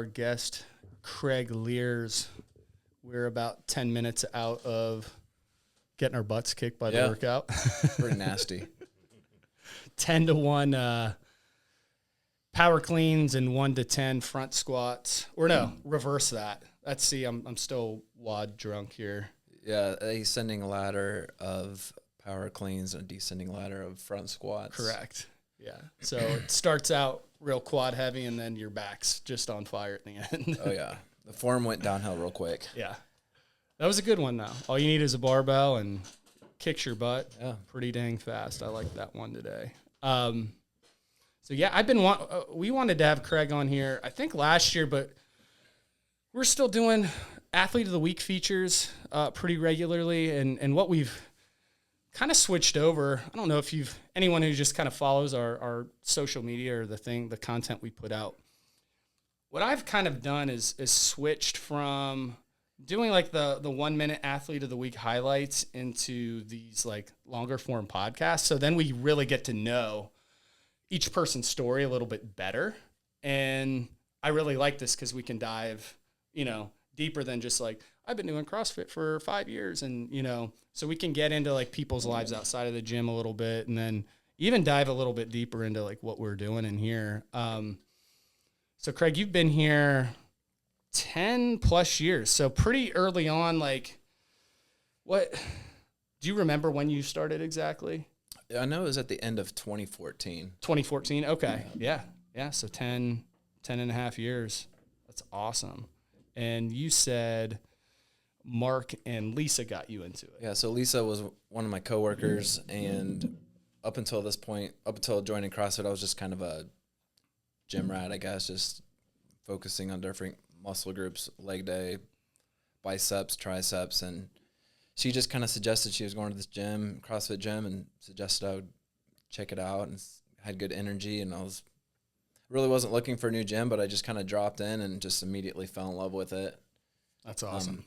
our guest, Craig Luehrs. We're about 10 minutes out of getting our butts kicked by the workout. Pretty nasty. 10-1 power cleans and 1-10 front squats. Or no, reverse that. Let's see, I'm still wad drunk here. Yeah, a ascending ladder of power cleans and a descending ladder of front squats. Correct. Yeah. So it starts out real quad heavy, and then your back's just on fire at the end. Oh, yeah. The form went downhill real quick. Yeah. That was a good one, though. All you need is a barbell and kicks your butt pretty dang fast. I like that one today. So, yeah, we wanted to have Craig on here, I think last year, but we're still doing Athlete of the Week features pretty regularly. And what we've kind of switched over, I don't know if anyone who just kind of follows our social media or the content we put out. What I've kind of done is switched from doing like the 1 minute Athlete of the Week highlights into these like longer form podcasts. So then we really get to know each person's story a little bit better. And I really like this because we can dive, deeper than just like, I've been doing CrossFit for 5 years. And, so we can get into like people's lives outside of the gym a little bit, and then even dive a little bit deeper into like what we're doing in here. So Craig, you've been here 10 plus years. So pretty early on, like do you remember when you started exactly? I know it was at the end of 2014. 2014. Okay. Yeah. So 10 and a half years. That's awesome. And you said Mark and Lisa got you into it. Yeah. So Lisa was one of my coworkers, and up until this point, up until joining CrossFit, I was just kind of a gym rat, I guess, just focusing on different muscle groups, leg day, biceps, triceps, and she just kind of suggested she was going to this gym, CrossFit gym, and suggested I would check it out, and had good energy, and really wasn't looking for a new gym, but I just kind of dropped in and just immediately fell in love with it. That's awesome.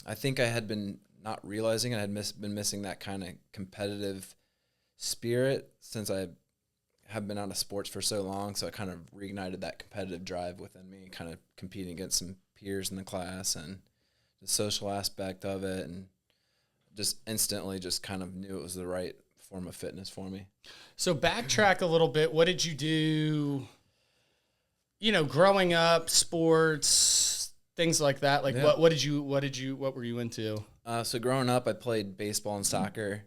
I think I had been not realizing I had been missing that kind of competitive spirit since I have been out of sports for so long, so I kind of reignited that competitive drive within me, kind of competing against some peers in the class and the social aspect of it, and just instantly just kind of knew it was the right form of fitness for me. So backtrack a little bit. What did you do, growing up, sports, things like that? Like what were you into? So growing up, I played baseball and soccer.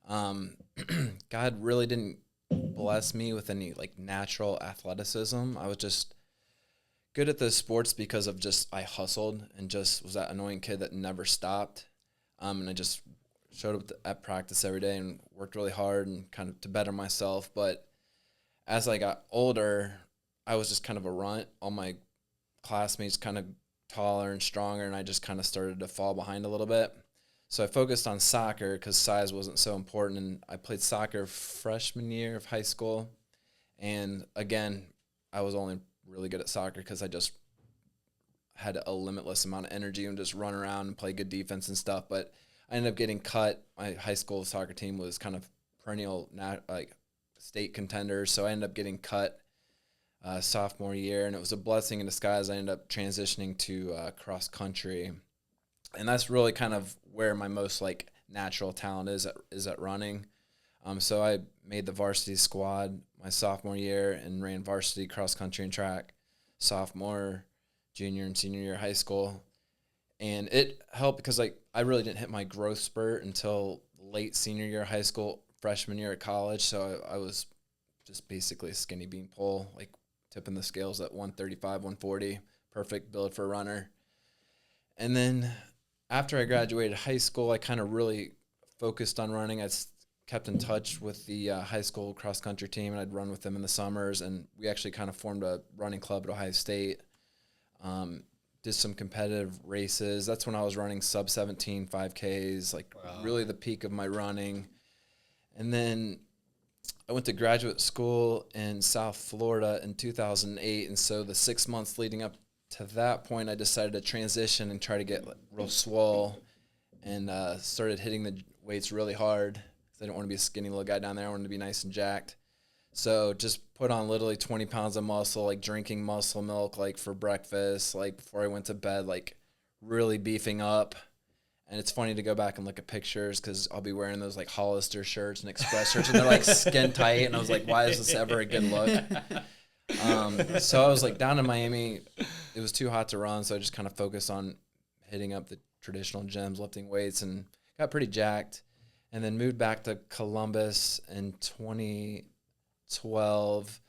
God really didn't bless me with any like natural athleticism. I was just good at the sports because of I hustled and just was that annoying kid that never stopped. And I just showed up at practice every day and worked really hard and kind of to better myself. But as I got older, I was just kind of a runt. All my classmates kind of taller and stronger, and I just kind of started to fall behind a little bit. So I focused on soccer because size wasn't so important, and I played soccer freshman year of high school. And again, I was only really good at soccer because I just had a limitless amount of energy and just run around and play good defense and stuff. But I ended up getting cut. My high school soccer team was kind of perennial state contenders, so I ended up getting cut sophomore year, and it was a blessing in disguise. I ended up transitioning to cross country. And that's really kind of where my most natural talent is at running. So I made the varsity squad my sophomore year and ran varsity cross country and track sophomore, junior, and senior year of high school. And it helped because I really didn't hit my growth spurt until late senior year of high school, freshman year at college. So I was just basically a skinny bean pole, tipping the scales at 135, 140, perfect build for a runner. And then after I graduated high school, I kind of really focused on running. I kept in touch with the high school cross-country team, and I'd run with them in the summers, and we actually kind of formed a running club at Ohio State, did some competitive races. That's when I was running sub-17 5Ks, really the peak of my running. And then I went to graduate school in South Florida in 2008, and so the 6 months leading up to that point, I decided to transition and try to get real swole, and started hitting the weights really hard. I didn't want to be a skinny little guy down there. I wanted to be nice and jacked. So just put on literally 20 pounds of muscle, like drinking muscle milk, like for breakfast, like before I went to bed, like really beefing up. And it's funny to go back and look at pictures because I'll be wearing those like Hollister shirts and Express shirts, and they're like skin tight. And I was like, why is this ever a good look? So I was like down in Miami. It was too hot to run, so I just kind of focused on hitting up the traditional gyms, lifting weights, and got pretty jacked. And then moved back to Columbus in 2012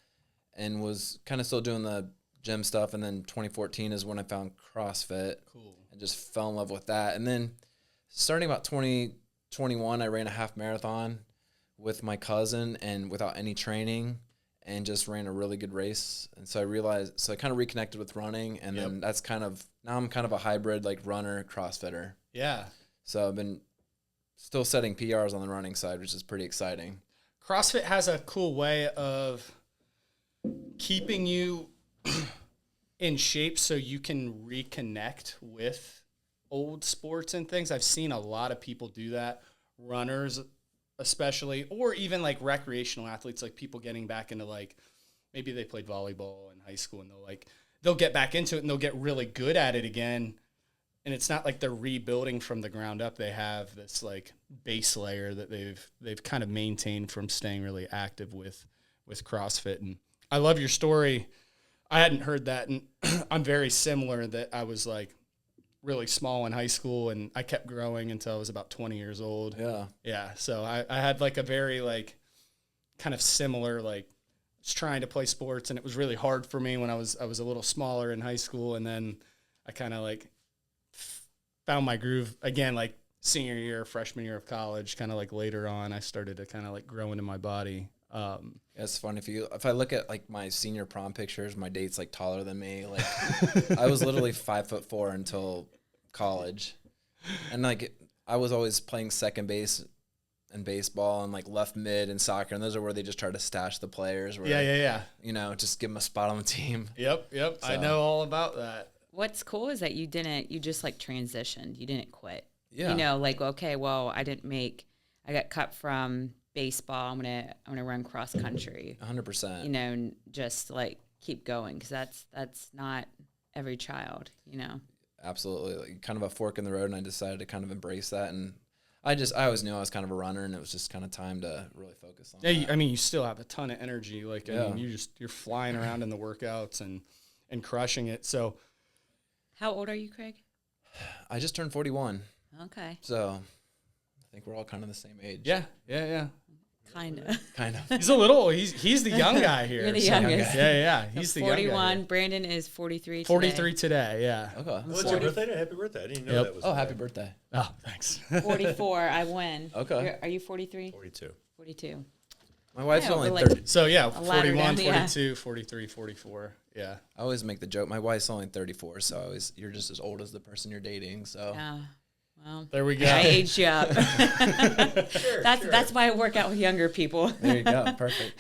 and was kind of still doing the gym stuff. And then 2014 is when I found CrossFit. Cool. And just fell in love with that. And then starting about 2021, I ran a half marathon with my cousin and without any training and just ran a really good race. And so I realized, so I kind of reconnected with running. And then that's kind of, now I'm kind of a hybrid, like runner, CrossFitter. Yeah. So I've been still setting PRs on the running side, which is pretty exciting. CrossFit has a cool way of keeping you in shape so you can reconnect with old sports and things. I've seen a lot of people do that, runners especially, or even like recreational athletes, like people getting back into like, maybe they played volleyball in high school and they'll get back into it and they'll get really good at it again. And it's not like they're rebuilding from the ground up. They have this like base layer that they've kind of maintained from staying really active with CrossFit. And I love your story. I hadn't heard that, and I'm very similar, that I was like really small in high school and I kept growing until I was about 20 years old. Yeah. So I had like a very like kind of similar, like just trying to play sports, and it was really hard for me when I was a little smaller in high school. And then I kind of like found my groove again, like senior year, freshman year of college, kind of like later on, I started to kind of like grow into my body. It's fun if I look at like my senior prom pictures, my date's like taller than me. Like I was literally 5'4" until college, and like I was always playing second base in baseball and like left mid in soccer, and those are where they just try to stash the players. Where, Yeah. You know, just give them a spot on the team. Yep. So. I know all about that. What's cool is that you just like transitioned. You didn't quit. Yeah. You know, like, okay, well, I got cut from baseball. I'm gonna run cross country. 100%. You know, and just like keep going, because that's not every child. You know. Absolutely, like kind of a fork in the road, and I decided to kind of embrace that. And I always knew I was kind of a runner, and it was just kind of time to really focus on. Yeah, I mean, you still have a ton of energy. Like, I mean, you're flying around in the workouts and crushing it. So, how old are you, Craig? I just turned 41. Okay. So, I think we're all kind of the same age. Yeah. Kind of. He's a little. He's the young guy here. You're the youngest. Yeah. He's the 41. young guy. 41. Brandon is 43. 43 today. Yeah. Okay. What's your birthday? Happy birthday! I didn't know that was. Oh, happy birthday. Oh, thanks. 44. I win. Okay. Are you 43? 42. 42. My wife's Yeah, only we're like- 30. So yeah, ladder 41, down, yeah. 42, 43, 44. Yeah. I always make the joke. My wife's only 34, so you're just as old as the person you're dating. So Yeah. Well, There we go. I aged you up. Sure. That's why I work out with younger people. there you go. Perfect.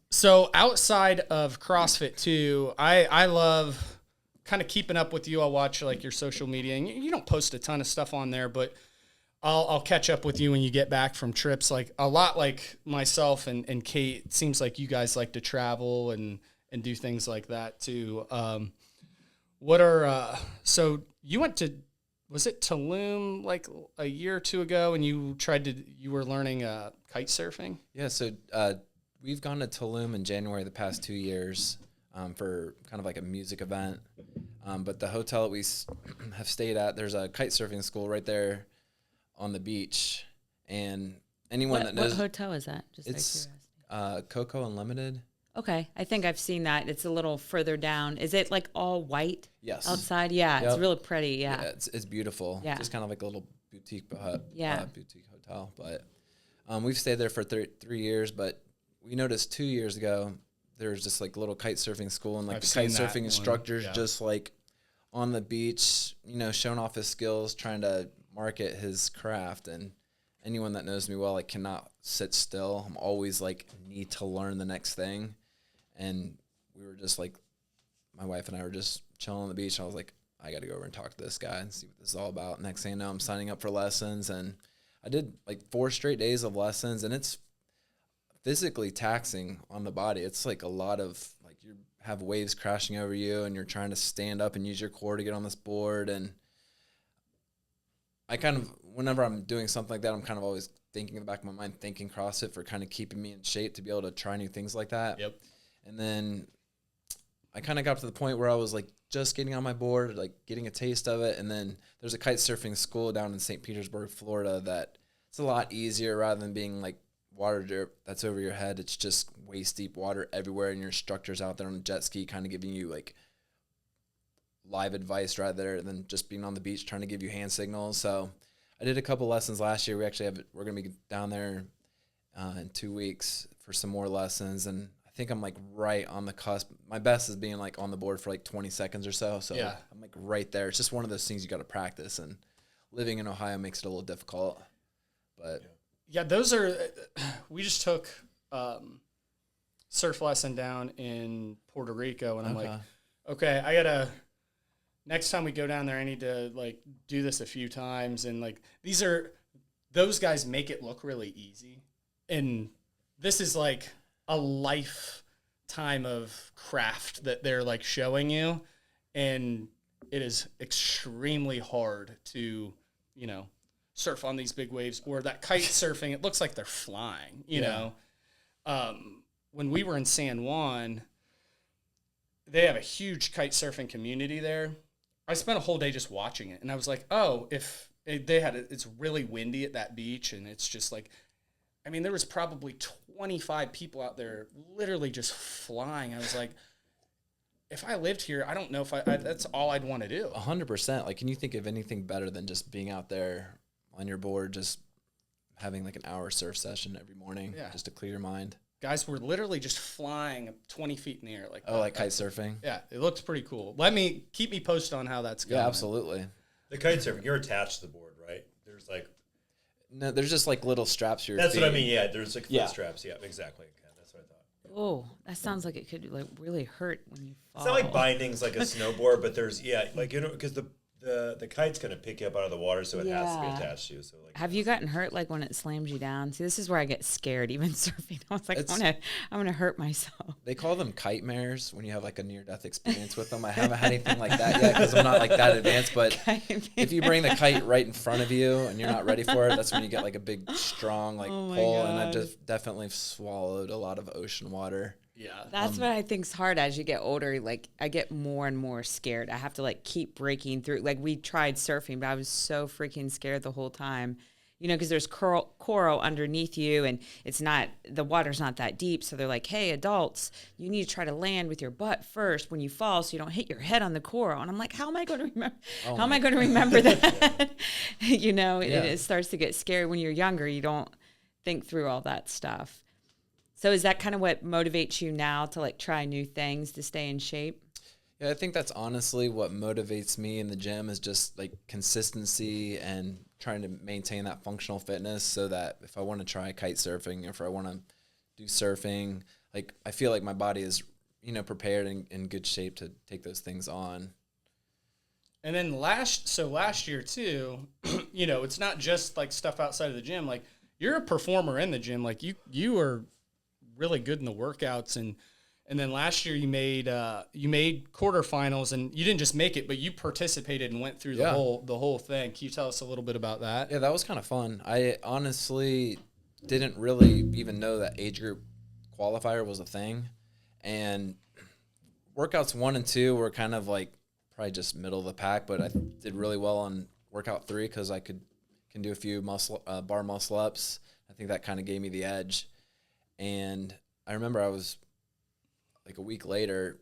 So outside of CrossFit too, I love kind of keeping up with you. I'll watch like your social media, and you don't post a ton of stuff on there, but I'll catch up with you when you get back from trips. Like a lot like myself and Kate, it seems like you guys like to travel and do things like that too. So you went to, was it Tulum like a year or two ago, and you were learning kite surfing? Yeah. So we've gone to Tulum in January the past 2 years for kind of like a music event. But the hotel that we have stayed at, there's a kite surfing school right there on the beach, and anyone that knows what hotel is that? Just it's out of curiosity. Coco Unlimited. Okay, I think I've seen that. It's a little further down. Is it like all white? Yes. Outside, yeah, Yep. it's really pretty. Yeah, Yeah, it's beautiful. Yeah. Just kind of like a little boutique boutique hotel. But we've stayed there for 3 years, but we noticed 2 years ago there's just like a little kite surfing school, and like I've the kite seen that surfing one, instructors yeah. just like on the beach, you know, showing off his skills, trying to market his craft. And anyone that knows me well, I cannot sit still. I'm always like need to learn the next thing. And we were just like, my wife and I were just chilling on the beach. And I was like, I got to go over and talk to this guy and see what this is all about. Next thing you know, I'm signing up for lessons, and I did like 4 straight days of lessons, and it's physically taxing on the body. It's like a lot of like you have waves crashing over you and you're trying to stand up and use your core to get on this board. And I kind of, whenever I'm doing something like that, I'm kind of always thinking in the back of my mind, thanking CrossFit for kind of keeping me in shape to be able to try new things like that. Yep. And then I kind of got to the point where I was like just getting on my board, like getting a taste of it. And then there's a kite surfing school down in St. Petersburg, Florida, that it's a lot easier rather than being like water drip that's over your head. It's just waist deep water everywhere, and your instructor's out there on a jet ski kind of giving you like live advice rather than just being on the beach trying to give you hand signals. So I did a couple lessons last year. We're going to be down there in 2 weeks for some more lessons, and I think I'm like right on the cusp. My best is being like on the board for like 20 seconds or so. So yeah. I'm like right there. It's just one of those things you got to practice, and living in Ohio makes it a little difficult. But yeah, those are, we just took surf lesson down in Puerto Rico, and I'm like, okay, next time we go down there, I need to like do this a few times. And like, those guys make it look really easy. And this is like a lifetime of craft that they're like showing you. And it is extremely hard to, surf on these big waves, or that kite surfing. It looks like they're flying, you know? When we were in San Juan, they have a huge kite surfing community there. I spent a whole day just watching it, and I was like, oh, it's really windy at that beach, and it's just like, I mean, there was probably 25 people out there literally just flying. I was like, if I lived here, I don't know if that's all I'd want to do. 100%. Like, can you think of anything better than just being out there on your board, just having like an hour surf session every morning, just to clear your mind? Guys were literally just flying 20 feet in the air like that. Oh, like kite surfing? Yeah, it looks pretty cool. Keep me posted on how that's going. Yeah, absolutely. The kite surfing, you're attached to the board, right? No, there's just like little straps for your That's feet. what I mean, yeah. There's like foot straps, yeah, exactly. Okay, that's what I thought. Oh, that sounds like it could like really hurt when you fall. It's not like bindings like a snowboard, but there's because the kite's gonna pick you up out of the water, so it has to be attached to you. So like, have you gotten hurt like when it slams you down? See, this is where I get scared, even surfing. I was like, I'm gonna hurt myself. They call them kite mares when you have like a near-death experience with them. I haven't had anything like that yet because I'm not like that advanced. But if you bring the kite right in front of you and you're not ready for it, that's when you get like a big, strong like pull. And I've just definitely swallowed a lot of ocean water. Yeah. That's what I think's hard as you get older. Like, I get more and more scared. I have to like keep breaking through. Like, we tried surfing, but I was so freaking scared the whole time. Because there's coral underneath you, and the water's not that deep. So they're like, hey, adults, you need to try to land with your butt first when you fall so you don't hit your head on the coral. And I'm like, how am I going to remember? How am I going to remember that? It starts to get scary when you're younger. You don't think through all that stuff. So is that kind of what motivates you now to like try new things to stay in shape? Yeah, I think that's honestly what motivates me in the gym is just like consistency and trying to maintain that functional fitness so that if I want to try kite surfing, if I want to do surfing, like I feel like my body is, prepared and in good shape to take those things on. And then last year too, it's not just like stuff outside of the gym. Like, you're a performer in the gym. Like, you are really good in the workouts, and then last year you made quarterfinals, and you didn't just make it, but you participated and went through the whole thing. Can you tell us a little bit about that? Yeah, that was kind of fun. I honestly didn't really even know that age group qualifier was a thing, and workouts 1 and 2 were kind of like probably just middle of the pack, but I did really well on workout 3 because I can do a few bar muscle ups. I think that kind of gave me the edge. And I remember I was like a week later,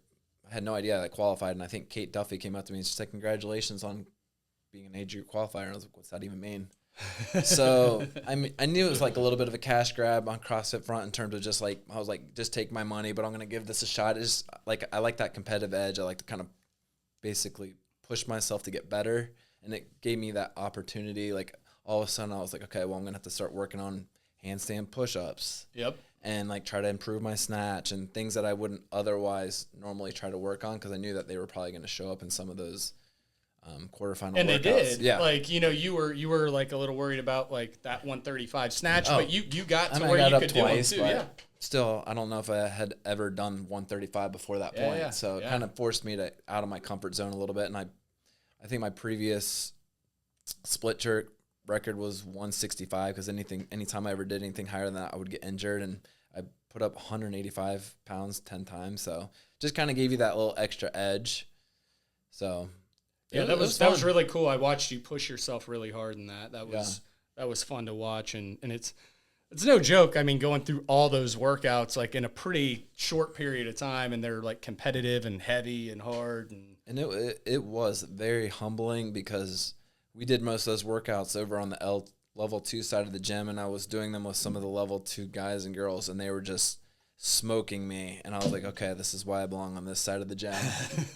I had no idea I qualified. And I think Kate Duffy came up to me and she said, congratulations on being an age group qualifier. And I was like, what's that even mean? So I knew it was like a little bit of a cash grab on CrossFit Front in terms of just like, I was like, just take my money, but I'm going to give this a shot. It's just like, I like that competitive edge. I like to kind of basically push myself to get better. And it gave me that opportunity. Like all of a sudden I was like, okay, well, I'm going to have to start working on handstand push-ups. Yep. And like try to improve my snatch and things that I wouldn't otherwise normally try to work on because I knew that they were probably going to show up in some of those quarterfinal And workouts. they did. Yeah. Like, you were like a little worried about like that 135 snatch, but you got to I where got you up could twice, do it too. but Yeah. still, I don't know if I had ever done 135 before that point. Yeah, So it kind of forced me to out of my comfort zone a little bit. And I think my previous split jerk record was 165 because anytime I ever did anything higher than that, I would get injured. And I put up 185 pounds 10 times. So just kind of gave you that little extra edge. So yeah, that was really cool. I watched you push yourself really hard in that. That was fun to watch, and it's no joke. I mean, going through all those workouts like in a pretty short period of time, and they're like competitive and heavy and hard, and it was very humbling because we did most of those workouts over on the level 2 side of the gym, and I was doing them with some of the level 2 guys and girls, and they were just smoking me, and I was like, okay, this is why I belong on this side of the gym.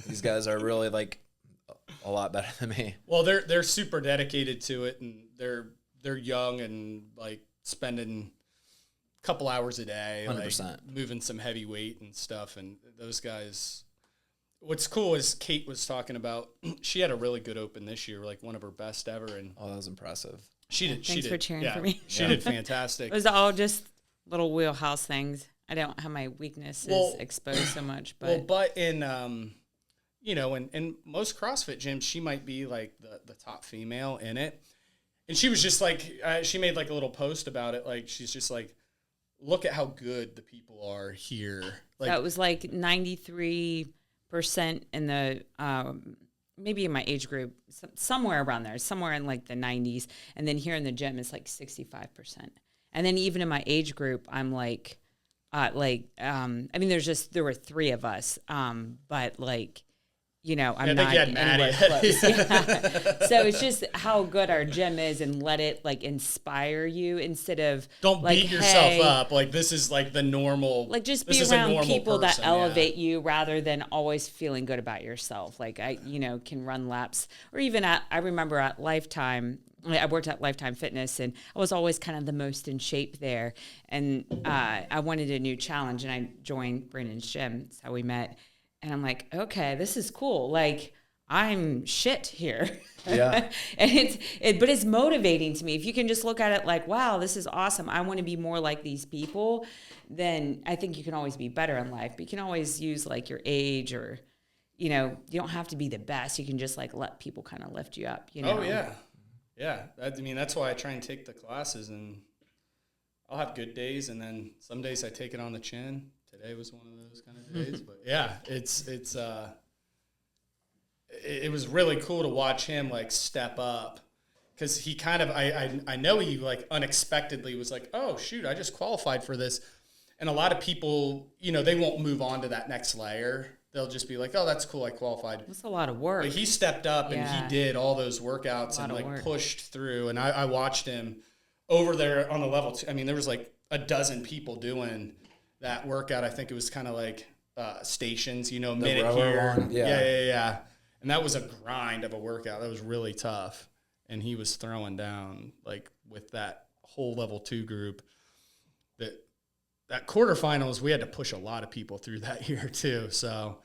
These guys are really like a lot better than me. Well, they're super dedicated to it, and they're young and like spending a couple hours a day, 100%. like moving some heavy weight and stuff. And those guys, what's cool is Kate was talking about, she had a really good open this year, like one of her best ever. And that was impressive. Thanks for cheering for me. She did fantastic. It was all just little wheelhouse things. I don't have my weaknesses exposed so much, but but in in most CrossFit gyms, she might be like the top female in it. And she was just like, she made like a little post about it. Like, she's just like, look at how good the people are here. Like, that was like 93% in the, maybe in my age group, somewhere around there, somewhere in like the 90s. And then here in the gym, it's like 65%. And then even in my age group, I'm like, I mean, there were 3 of us, but like, I'm not anywhere close. Yeah. So it's just how good our gym is, and let it like inspire you instead of don't like, beat yourself up. Like, this is like the normal. Like, just be around people that elevate you rather than always feeling good about yourself. Like, I can run laps, or even I remember at Lifetime. I worked at Lifetime Fitness, and I was always kind of the most in shape there. And I wanted a new challenge, and I joined Brandon's gym. That's how we met. And I'm like, okay, this is cool. Like, I'm shit here. Yeah. And but it's motivating to me. If you can just look at it like, wow, this is awesome. I want to be more like these people. Then I think you can always be better in life. But you can always use like your age, or, you don't have to be the best. You can just like let people kind of lift you up. Oh yeah. Yeah. That's why I try and take the classes, and I'll have good days. And then some days I take it on the chin. Today was one of those kind of days, but yeah, it was really cool to watch him like step up, because he kind of I know he like unexpectedly was like, oh shoot, I just qualified for this. And a lot of people, they won't move on to that next layer. They'll just be like, oh, that's cool, I qualified. It's a lot of work. But he stepped up and he did all those workouts and like pushed through. And I watched him over there on the level 2. I mean, there was like a dozen people doing that workout. I think it was kind of like stations, minute here. One. Yeah. And that was a grind of a workout. That was really tough. And he was throwing down like with that whole level 2 group. That quarterfinals, we had to push a lot of people through that year too. So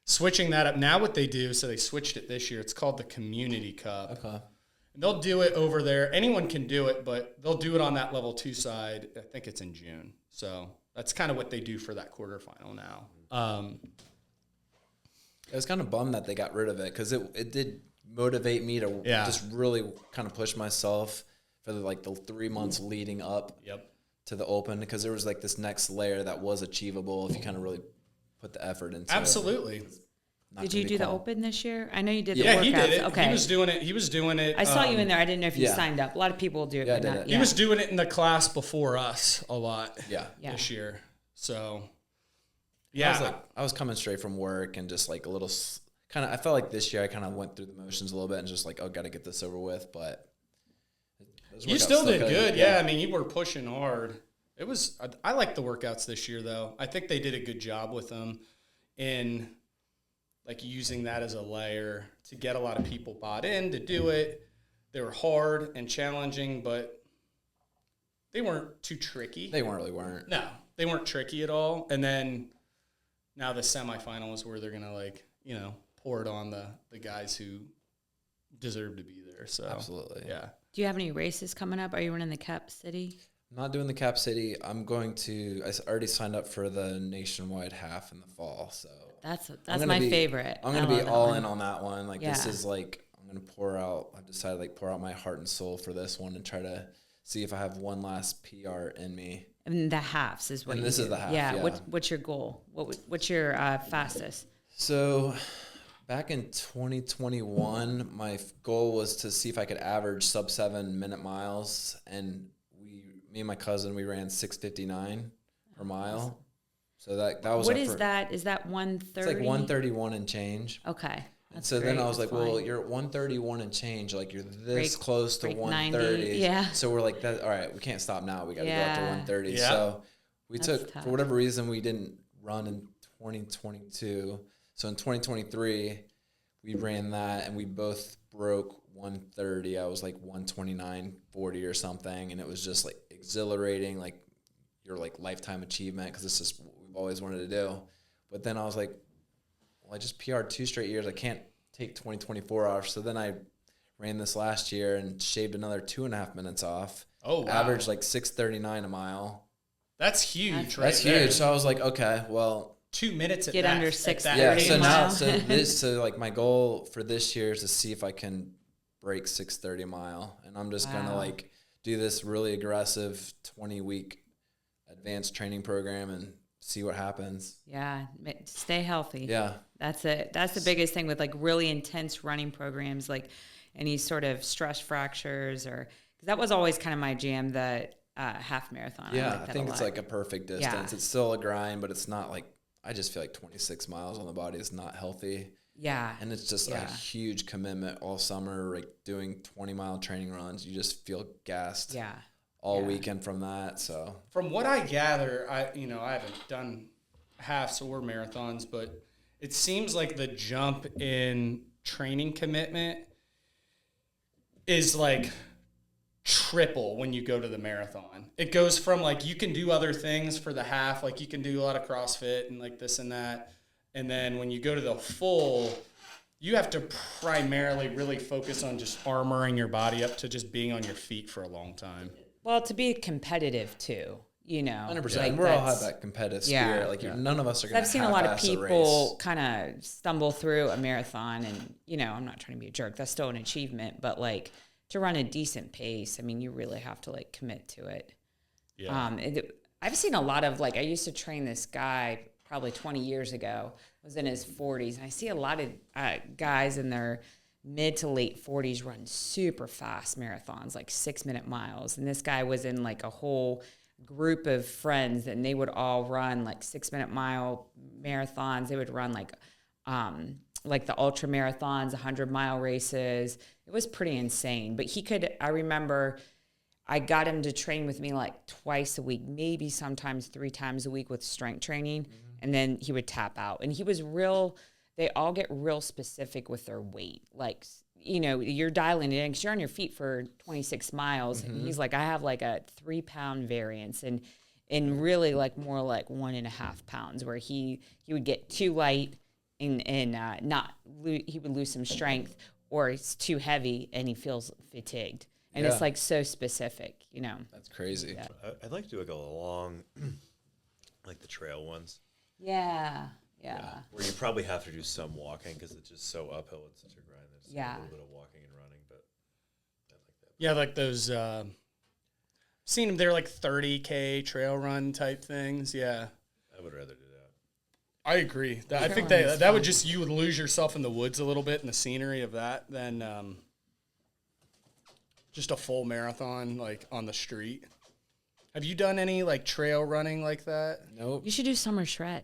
switching that up now, what they do, so they switched it this year. It's called the Community Cup. Okay. And they'll do it over there. Anyone can do it, but they'll do it on that level 2 side. I think it's in June. So that's kind of what they do for that quarterfinal now. I was kind of bummed that they got rid of it, because it did motivate me to just really kind of push myself for the 3 months leading up to the Open, because there was like this next layer that was achievable if you kind of really put the effort into Absolutely. it. Did you do the Open this year? I know you did the workouts. Yeah, he did it. Okay. He was doing it. I saw you in there. I didn't know if you signed up. A lot of people do it. Yeah, but not, He was doing it in the class before us a lot this year. So, yeah. I was coming straight from work and just like a little kind of, I felt like this year I kind of went through the motions a little bit and just like, oh, got to get this over with. But you still did good. Yeah. I mean, you were pushing hard. I like the workouts this year though. I think they did a good job with them in like using that as a layer to get a lot of people bought in to do it. They were hard and challenging, but they weren't too tricky. They weren't. No, they weren't tricky at all. And then now the semifinal is where they're going to pour it on the guys who deserve to be there. So Absolutely. yeah. Do you have any races coming up? Are you running the Cap City? I'm not doing the Cap City. I already signed up for the nationwide half in the fall. So That's my favorite. I'm going to be all in on that one. Like this is like, I'm going to I've decided like pour out my heart and soul for this one and try to see if I have one last PR in me. And the halves is what and you this do. is the half. Yeah. Yeah. What's your goal? What's your fastest? So back in 2021, my goal was to see if I could average sub 7 minute miles. And me and my cousin, we ran 6:59 per mile. So that was what is that? Is that 130? It's like 131 and change. Okay. And so then I was like, well, you're at 131 and change. Like you're this close to 130. 90, yeah. So we're like, all right, we can't stop now. We got to go up to 130. Yeah. So That's took, tough. for whatever reason, we didn't run in 2022. So in 2023, we ran that and we both broke 130. I was like 129.40 or something. And it was just like exhilarating, like your like lifetime achievement because this is what we've always wanted to do. But then I was like, well, I just PR'd 2 straight years. I can't take 2024 off. So then I ran this last year and shaved another 2.5 minutes off. Oh, wow. Averaged like 6:39 a mile. That's huge, right? That's there. huge. So I was like, okay, well, 2 minutes at Get that, under at 6:30 that yeah. rate. So mile. so like my goal for this year is to see if I can break 6:30 a mile, and I'm just gonna like do this really aggressive 20-week advanced training program and see what happens. Yeah. Stay healthy. Yeah. That's it. That's the biggest thing with like really intense running programs, like any sort of stress fractures or, cause that was always kind of my jam, the half marathon. Yeah. like I think it's like a perfect distance. Yeah. It's still a grind, but it's not like, I just feel like 26 miles on the body is not healthy. Yeah. And it's just a huge commitment all summer, like doing 20-mile training runs. You just feel gassed all weekend from that. So From what I gather, I haven't done halves or marathons, but it seems like the jump in training commitment is like triple when you go to the marathon. It goes from like you can do other things for the half, like you can do a lot of CrossFit and like this and that. And then when you go to the full, you have to primarily really focus on just armoring your body up to just being on your feet for a long time. Well, to be competitive too, 100%. like We all have that competitive spirit. Like none of us are going to I've seen a lot of people kind of stumble through a marathon and, I'm not trying to be a jerk. That's still an achievement, but like to run a decent pace, I mean, you really have to like commit to it. Yeah. I've seen a lot of like, I used to train this guy probably 20 years ago, was in his 40s. And I see a lot of guys in their mid to late 40s run super fast marathons, like 6-minute miles. And this guy was in like a whole group of friends and they would all run like 6-minute mile marathons. They would run like the ultra marathons, 100-mile races. It was pretty insane, but I remember I got him to train with me like twice a week, maybe sometimes 3 times a week with strength training. Mm-hmm. And then he would tap out and he was they all get real specific with their weight. Like, you're dialing it in because you're on your feet for 26 miles. Mm-hmm. And he's like, I have like a 3-pound variance and really like more like 1.5 pounds where he would get too light and he would lose some strength or it's too heavy and he feels fatigued. And it's like so specific, That's crazy. Yeah. I'd like to do like a long, like the trail ones. Yeah. Where you probably have to do some walking because it's just so uphill. It's such a grind. There's a little bit of walking and running, but I like that. Yeah, like those, seen them, they're like 30K trail run type things. Yeah. I would rather do that. I agree. I think that would just, you would lose yourself in the woods a little bit in the scenery of that than just a full marathon like on the street. Have you done any like trail running like that? Nope. You should do summer shred.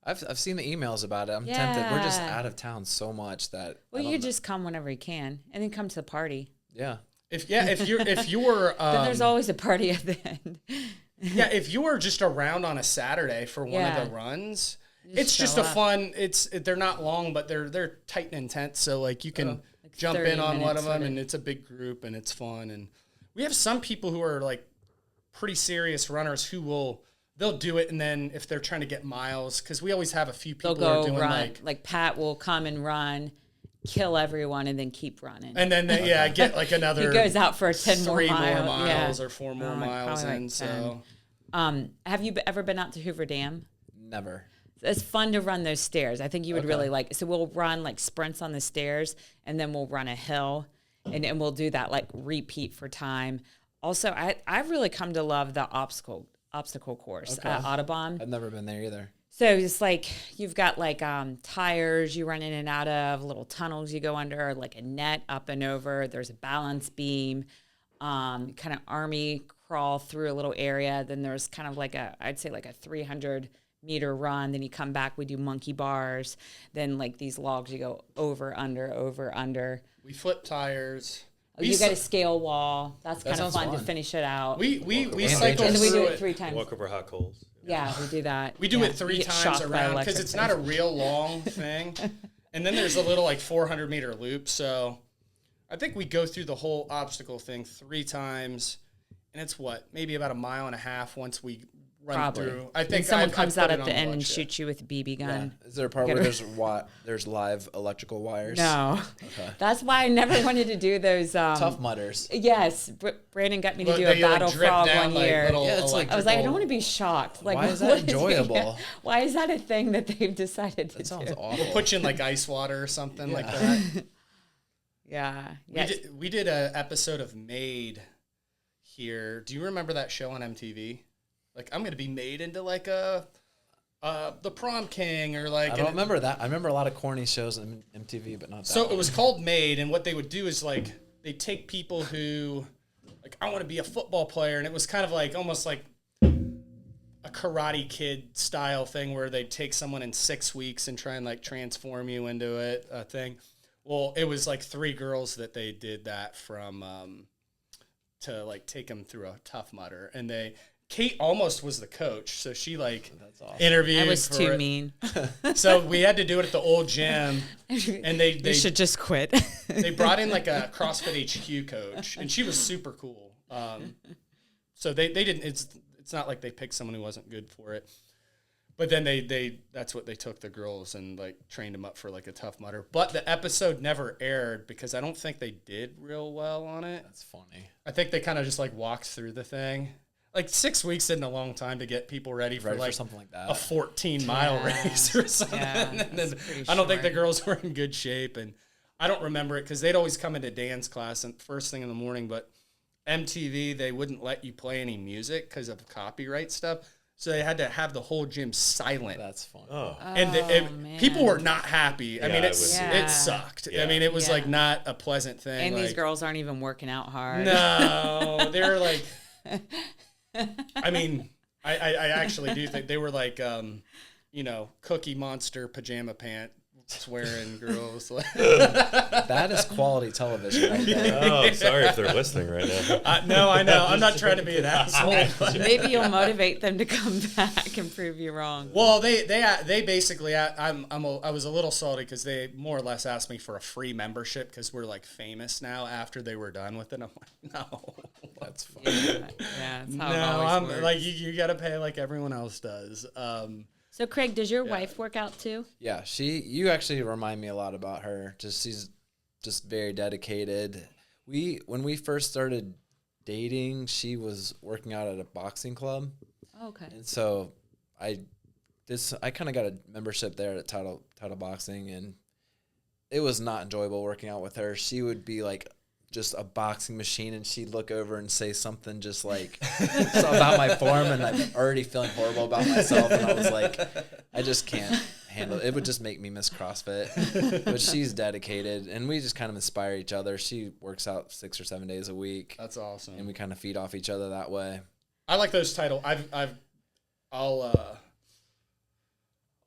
I've seen the emails about it. I'm tempted. We're just out of town so much that. Well, you just come whenever you can, and then come to the party. Yeah. If you were then there's always a party at the end. Yeah, if you were just around on a Saturday for one of the runs, it's just a fun. They're not long, but they're tight and intense. So like you can jump in on one of them, and it's a big group, and it's fun. And we have some people who are like pretty serious runners who they'll do it, and then if they're trying to get miles, because we always have a few people They'll who are doing run. Like Pat will come and run, kill everyone and then keep running. And then get like another. He goes out for 10 3 more more miles, miles or 4 more miles probably in. like So, have you ever been out to Hoover Dam? Never. It's fun to run those stairs. I think you would really like. So we'll run like sprints on the stairs, and then we'll run a hill, and we'll do that like repeat for time. Also, I've really come to love the obstacle course at Audubon. I've never been there either. So it's like you've got like tires you run in and out of, little tunnels you go under, like a net up and over. There's a balance beam, kind of army crawl through a little area. Then there's kind of like I'd say like a 300-meter run. Then you come back, we do monkey bars. Then like these logs you go over, under. we flip tires. You got a scale wall. That's kind of fun to finish it out. We cycle and then we do through it 3 times. Walk over hot coals. Yeah, we do that. We do Yeah. it 3 You get times shocked by around because electric it's not a things. real long thing. And then there's a little like 400-meter loop. So I think we go through the whole obstacle thing 3 times. And it's maybe about 1.5 miles once we run through. I think and someone I've comes put out it at on the end and watch, yeah. shoots you with a BB gun. Is there a part where there's live electrical wires? No. Okay. That's why I never wanted to do those. Tough mudders. Yes. Brandon got me to But do they, a like, battle drip frog down, one like, year. little Yeah, it's like I was like, I electrical- don't want to be shocked. Like, Why is that what enjoyable? Why is that a thing that they've decided to That sounds do? awful. Put you in like ice water or something like that. Yeah. Yes. We did an episode of Made here. Do you remember that show on MTV? Like, I'm going to be made into like the prom king or like. I don't remember that. I remember a lot of corny shows on MTV, but not that So one. it was called Made, and what they would do is like they take people who like I want to be a football player, and it was kind of like almost like a Karate Kid style thing where they'd take someone in 6 weeks and try and like transform you into a thing. Well, it was like 3 girls that they did that from to like take them through a Tough Mudder, and Kate almost was the coach, so she like interviewed. I was for too it. mean. So we had to do it at the old gym, and they should just quit. they brought in like a CrossFit HQ coach, and she was super cool. So they didn't. It's not like they picked someone who wasn't good for it. But then that's what they took the girls and like trained them up for like a Tough Mudder. But the episode never aired because I don't think they did real well on it. That's funny. I think they kind of just like walked through the thing. Like 6 weeks isn't a long time to get people ready for something like that. a 14-mile race or something. Yeah, And then that's pretty I don't think the short. girls were in good shape, and I don't remember it because they'd always come into dance class and first thing in the morning. But MTV, they wouldn't let you play any music because of copyright stuff, so they had to have the whole gym silent. That's funny. Oh. And man. people were not happy. I Yeah, mean, I it would be. sucked. Yeah. I mean, it was like Yeah. not a pleasant thing. And these like, girls aren't even working out hard. no, they're like. I mean, I actually do think they were like, Cookie Monster pajama pants wearing girls. That is quality television right there. Oh, sorry if they're listening right now. No, I know. I'm not trying to be an asshole. But, Maybe you'll motivate them to come back and prove you wrong. well, they basically, I was a little salty because they more or less asked me for a free membership because we're like famous now after they were done with it. I'm like, no. That's funny. Yeah, that's how No, it always I'm works. like you got to pay like everyone else does. So, Craig, does your wife work out too? Yeah, you actually remind me a lot about her. She's just very dedicated. When we first started dating, she was working out at a boxing club. Okay. And so I kind of got a membership there at Title Boxing, and it was not enjoyable working out with her. She would be like just a boxing machine, and she'd look over and say something just like about my form, and I'm already feeling horrible about myself, and I was like, I just can't handle it. It would just make me miss CrossFit. But she's dedicated, and we just kind of inspire each other. She works out 6 or 7 days a week, That's awesome. and we kind of feed off each other that way. I like those titles. I'll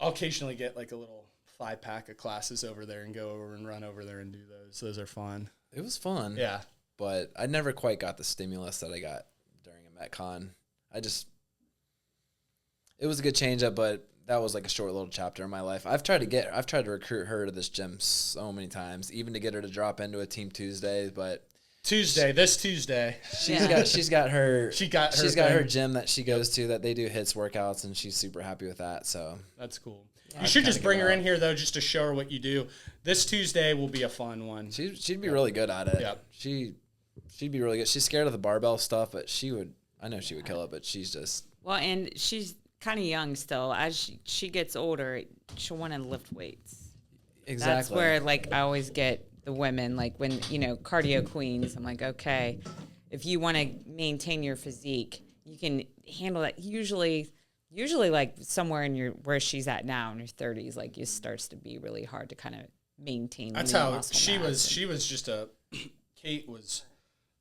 occasionally get like a little 5-pack of classes over there and go over and run over there and do those. Those are fun. It was fun. Yeah. But I never quite got the stimulus that I got during a MetCon. It was a good change up, but that was like a short little chapter in my life. I've tried to recruit her to this gym so many times, even to get her to drop into a Team Tuesday, but This Tuesday. she's got her thing. gym that she goes to that they do hits workouts, and she's super happy with that. So That's cool. You should just bring her in here though, just to show her what you do. This Tuesday will be a fun one. She'd be really good at it. Yep. She'd be really good. She's scared of the barbell stuff, but I know she would kill it, but she's just. Well, and she's kind of young still. As she gets older, she'll want to lift weights. Exactly. That's where, like, I always get the women, like, when, cardio queens, I'm like, okay, if you want to maintain your physique, you can handle that. Usually, like, somewhere in where she's at now in her 30s, like, it starts to be really hard to kind of maintain. That's how she was. She was just Kate was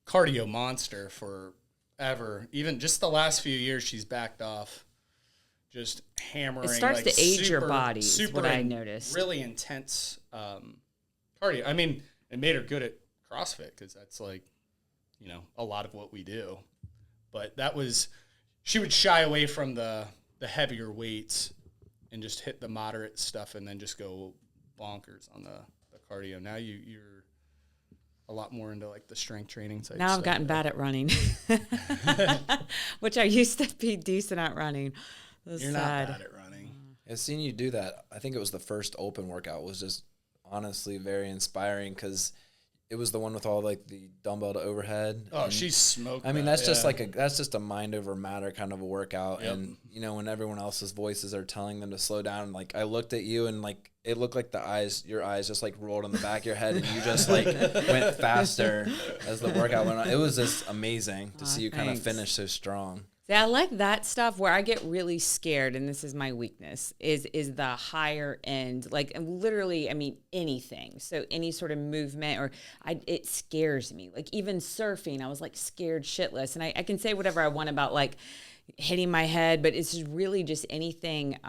cardio monster forever. Even just the last few years, she's backed off. Just hammering. It starts to age your body, is what I noticed. Really intense cardio. I mean, it made her good at CrossFit because that's like, a lot of what we do. But she would shy away from the heavier weights and just hit the moderate stuff and then just go bonkers on the cardio. Now you're a lot more into like the strength training type Now stuff. I've gotten bad at running, which I used to be decent at running. You're not bad at running. I've seen you do that. I think it was the first open workout was just honestly very inspiring because it was the one with all like the dumbbell to overhead. Oh, she's smoked. I mean, that's just a mind over matter kind of a workout. Yep. And when everyone else's voices are telling them to slow down, like I looked at you and like it looked like your eyes just like rolled on the back of your head and you just like went faster as the workout went on. It was just amazing to see you kind of finish so strong. Yeah, I like that stuff. Where I get really scared, and this is my weakness, is the higher end. Like literally, I mean anything. So any sort of movement, it scares me. Like even surfing, I was like scared shitless. And I can say whatever I want about like hitting my head, but it's really just anything.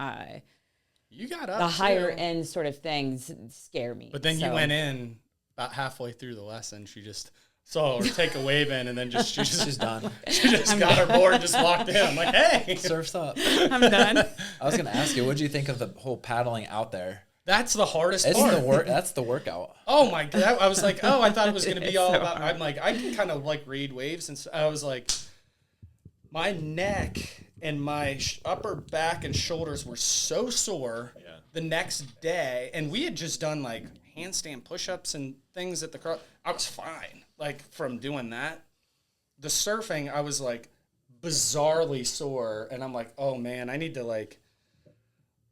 You got up. The higher end sort of things scare me. But then you went in about halfway through the lesson. She just saw her take a wave in, and then she's done. She just got her board and just walked in. I'm like, hey, surf's up. I'm done. I was gonna ask you, what did you think of the whole paddling out there? That's the hardest part. That's the workout. Oh my god! I was like, I thought it was gonna be all about. I'm like, I can kind of like read waves, and I was like, my neck and my upper back and shoulders were so sore the next day, and we had just done like handstand push-ups and things at the cross. I was fine, like from doing that. The surfing, I was like bizarrely sore, and I'm like, oh man, I need to like.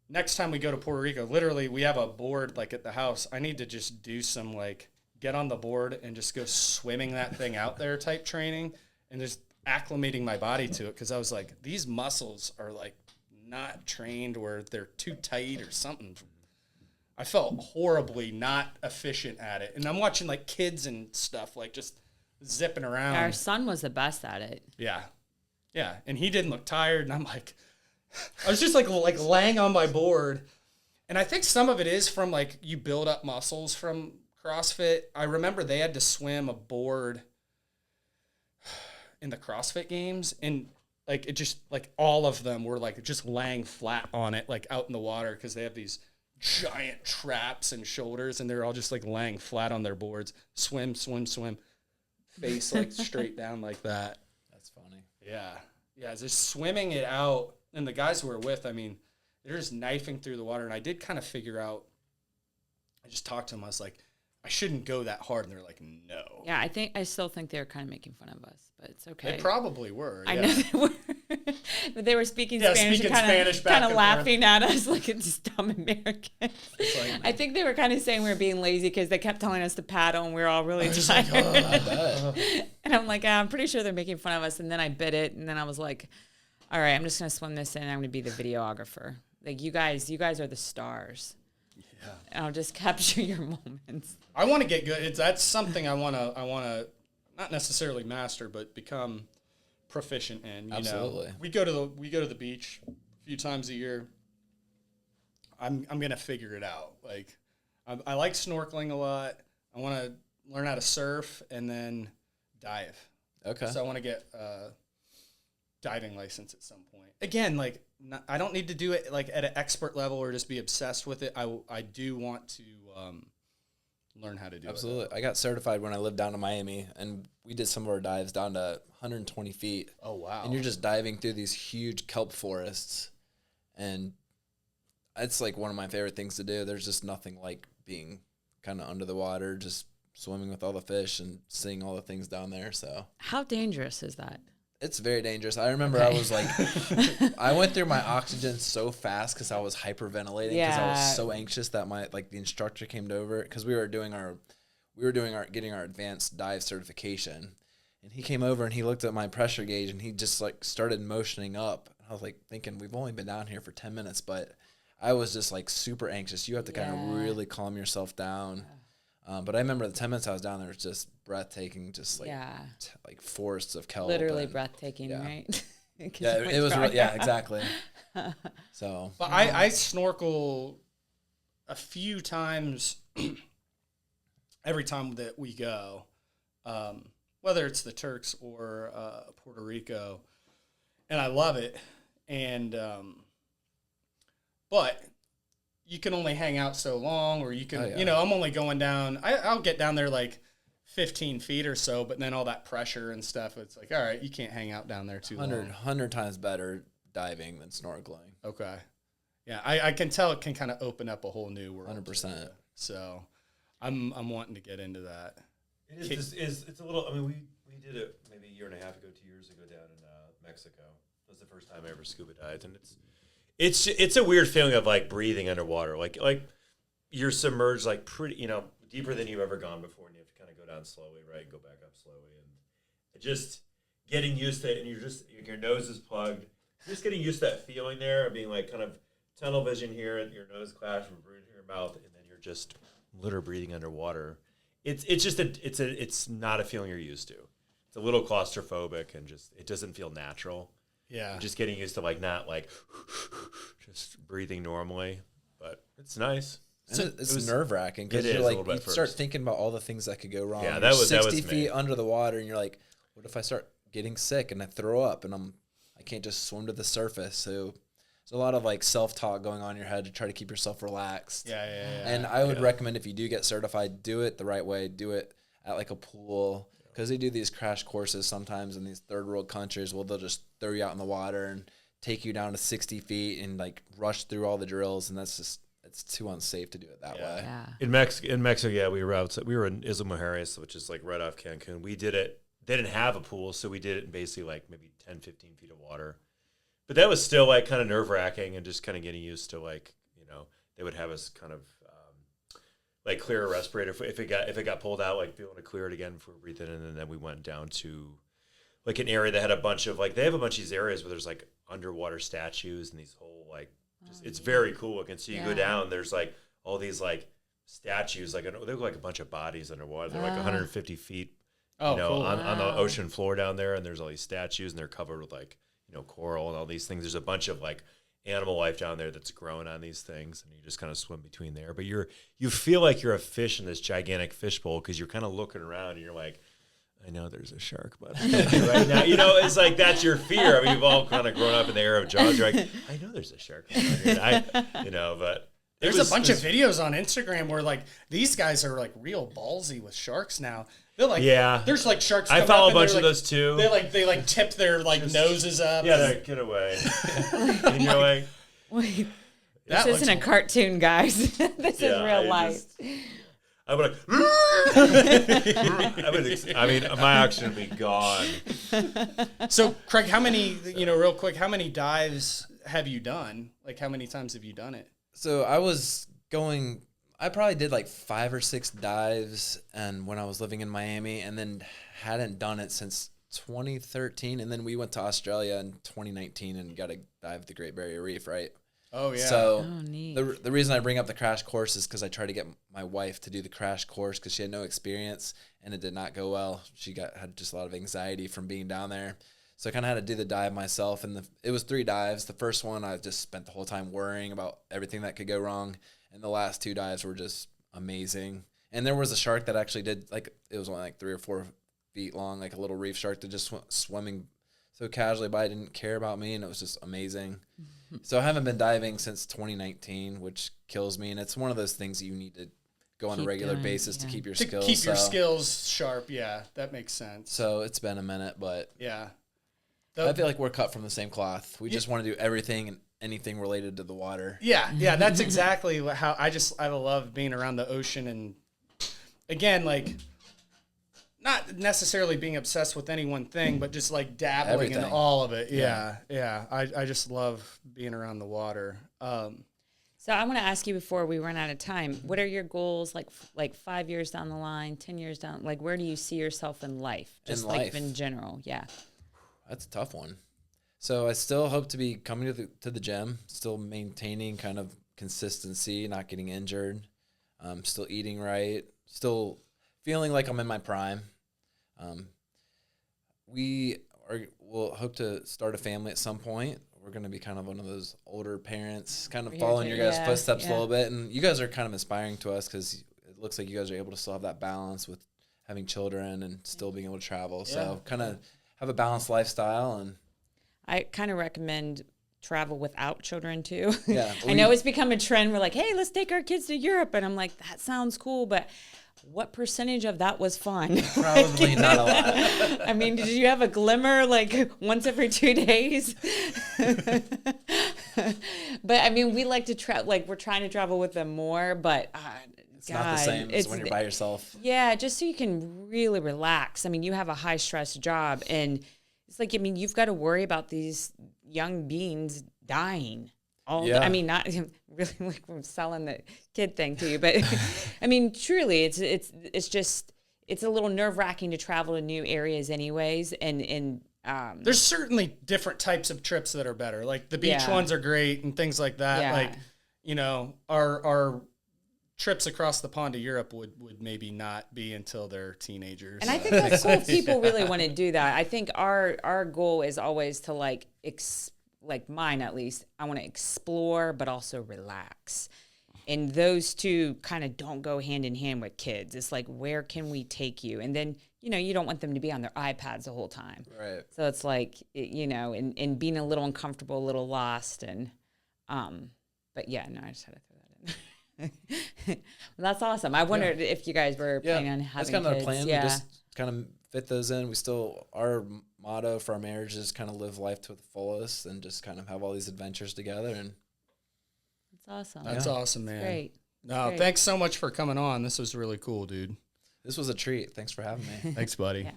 Next time we go to Puerto Rico, literally we have a board like at the house. I need to just do some like get on the board and just go swimming that thing out there type training and just acclimating my body to it because I was like, these muscles are like not trained or they're too tight or something. I felt horribly not efficient at it. And I'm watching like kids and stuff like just zipping around. Our son was the best at it. Yeah. Yeah. And he didn't look tired. And I'm like, I was just like laying on my board. And I think some of it is from like you build up muscles from CrossFit. I remember they had to swim a board in the CrossFit games. And like it just like all of them were like just laying flat on it, like out in the water because they have these giant traps and shoulders and they're all just like laying flat on their boards. Swim, face like straight down like that. That's funny. Yeah. Yeah, just swimming it out. And the guys who were with, I mean, they're just knifing through the water. And I did kind of figure out, I just talked to them. I was like, I shouldn't go that hard. And they're like, no. Yeah, I still think they were kind of making fun of us, but it's okay. They probably were. I know they were. But they were speaking Spanish speaking and Spanish back kind of and laughing at us like it's dumb Americans. Like, I think they were kind of saying we were being lazy because they kept telling us to paddle and we were all really tired. like, oh, And I'm like, I'm pretty sure they're making fun of us. And then I bit it. And then I was like, all right, I'm just going to swim this in. I'm going to be the videographer. Like you guys are the stars. Yeah. And I'll just capture your moments. I want to get good. That's something I want to not necessarily master, but become proficient in. You Absolutely. know, we go to the beach a few times a year. I'm gonna figure it out. Like, I like snorkeling a lot. I want to learn how to surf and then dive. Okay. So I want to get diving license at some point. Again, like I don't need to do it like at an expert level or just be obsessed with it. I do want to learn how to do it. Absolutely. I got certified when I lived down in Miami, and we did some of our dives down to 120 feet. Oh, wow. And you're just diving through these huge kelp forests. And it's like one of my favorite things to do. There's just nothing like being kind of under the water, just swimming with all the fish and seeing all the things down there. So how dangerous is that? it's very dangerous. I remember I was like, I went through my oxygen so fast because I was hyperventilating because I was so anxious that the instructor came over because we were getting our advanced dive certification, and he came over and he looked at my pressure gauge and he just like started motioning up. I was like thinking, we've only been down here for 10 minutes, but I was just like super anxious. You have to kind of really calm yourself down. But I remember the 10 minutes I was down there was just breathtaking, just like like forests of kelp. Literally breathtaking, right? Yeah, it was. Exactly. So, but I snorkel a few times every time that we go, whether it's the Turks or Puerto Rico, and I love it. And but you can only hang out so long, or you can, you know, I'm only going down. I'll get down there like 15 feet or so, but then all that pressure and stuff, it's like, all right, you can't hang out down there too long. 100 times better diving than snorkeling. Okay. Yeah, I can tell it can kind of open up a whole new world. 100%. So I'm wanting to get into that. It is. It's a little. I mean, we did it maybe a year and a half ago, 2 years ago down in Mexico. That was the first time I ever scuba dived, and it's a weird feeling of like breathing underwater, like you're submerged like pretty, you know, deeper than you've ever gone before, and you have to kind of go down slowly, right? Go back up slowly, and just getting used to it, and your nose is plugged. Just getting used to that feeling there of being like kind of tunnel vision here, and your nose clash from breathing in your mouth, and then you're just literally breathing underwater. It's not a feeling you're used to. It's a little claustrophobic, and just it doesn't feel natural. Yeah. Just getting used to like not like just breathing normally, but it's nice. It's nerve wracking because you're like you start thinking about all the things that could go wrong. Yeah, that was 60 feet under the water, and you're like, what if I start getting sick and I throw up and I can't just swim to the surface? So there's a lot of like self-talk going on in your head to try to keep yourself relaxed. Yeah. And I would recommend if you do get certified, do it the right way. Do it at like a pool. Because they do these crash courses sometimes in these third world countries. Well, they'll just throw you out in the water and take you down to 60 feet and like rush through all the drills, and it's too unsafe to do it that way. Yeah. In Mexico, yeah, we were in Isla Mujeres, which is like right off Cancun. We did it. They didn't have a pool, so we did it in basically like maybe 10, 15 feet of water. But that was still like kind of nerve wracking and just kind of getting used to like, you know, they would have us kind of like clear a respirator if it got pulled out, like feeling to clear it again before breathing in, and then we went down to like an area that had a bunch of like they have a bunch of these areas where there's like underwater statues and these whole like it's very cool looking. So you go down, there's like all these like statues, like they look like a bunch of bodies underwater. They're like 150 feet, cool. on the ocean floor down there, and there's all these statues, and they're covered with like, you know, coral and all these things. There's a bunch of like animal life down there that's growing on these things, and you just kind of swim between there. But you feel like you're a fish in this gigantic fishbowl because you're kind of looking around and you're like, I know there's a shark, but right now, you know, it's like that's your fear. I mean, you've all kind of grown up in the era of Jaws. You're like, I know there's a shark. But there's a bunch of videos on Instagram where like these guys are like real ballsy with sharks now. They're like, there's like sharks. I follow a bunch of those too. They like tip their like noses up. Yeah, they're like, get away. And you're like, wait, this isn't a cartoon, guys. This is real life. I would I mean, my oxygen would be gone. So, Craig, real quick, how many dives have you done? Like, how many times have you done it? So I probably did like 5 or 6 dives, and when I was living in Miami, and then hadn't done it since 2013, and then we went to Australia in 2019 and got to dive the Great Barrier Reef, right? Oh, yeah. So neat. the reason I bring up the crash course is because I tried to get my wife to do the crash course because she had no experience, and it did not go well. She had just a lot of anxiety from being down there. So I kind of had to do the dive myself, and it was 3 dives. The first one, I just spent the whole time worrying about everything that could go wrong, and the last 2 dives were just amazing. And there was a shark that actually did, like, it was only like 3 or 4 feet long, like a little reef shark that just went swimming so casually by, didn't care about me, and it was just amazing. So I haven't been diving since 2019, which kills me, and it's one of those things you need to go on a regular basis to keep your skills. Keep your skills sharp, yeah, that makes sense. So it's been a minute, but yeah. I feel like we're cut from the same cloth. We just want to do everything and anything related to the water. Yeah, that's exactly how I love being around the ocean, and again, like not necessarily being obsessed with any one thing, but just like dabbling in Everything. all of it. Yeah. I just love being around the water. So I want to ask you before we run out of time, what are your goals like 5 years down the line, 10 years down? Like, where do you see yourself in life? Just in general. Yeah. That's a tough one. So I still hope to be coming to the gym, still maintaining kind of consistency, not getting injured, still eating right, still feeling like I'm in my prime. We'll hope to start a family at some point. We're going to be kind of one of those older parents, kind of following your guys' footsteps a little bit. And you guys are kind of inspiring to us because it looks like you guys are able to still have that balance with having children and still being able to travel. So kind of have a balanced lifestyle. And I kind of recommend travel without children too. Yeah, I know it's become a trend. We're like, hey, let's take our kids to Europe. And I'm like, that sounds cool. But what percentage of that was fun? probably not a lot. I mean, did you have a glimmer like once every 2 days? But I mean, we like to travel, like we're trying to travel with them more, but It's not the same as when you're by yourself. Yeah, just so you can really relax. I mean, you have a high stress job, and it's like, I mean, you've got to worry about these young beings dying. I mean, not really like we're selling the kid thing to you, but I mean, truly, it's just a little nerve wracking to travel to new areas, anyways, and there's certainly different types of trips that are better. Like the beach ones are great and things like that. Yeah. Like, you know, our trips across the pond to Europe would maybe not be until they're teenagers. And I think that's cool. People really want to do that. I think our goal is always to like mine at least, I want to explore but also relax. And those two kind of don't go hand in hand with kids. It's like, where can we take you? And then, you know, you don't want them to be on their iPads the whole time. Right. So it's like, you know, and being a little uncomfortable, a little lost. And, but yeah, no, I just had to throw that in. Well, that's awesome. I wondered if you guys were planning on having that's kind of kids. our plan. Yeah. We just kind of fit those in. We still, our motto for our marriage is kind of live life to the fullest and just kind of have all these adventures together. And That's awesome. That's awesome, man. Great. No, Great. thanks so much for coming on. This was really cool, dude. this was a treat. Thanks for having me. Thanks, buddy. Yeah.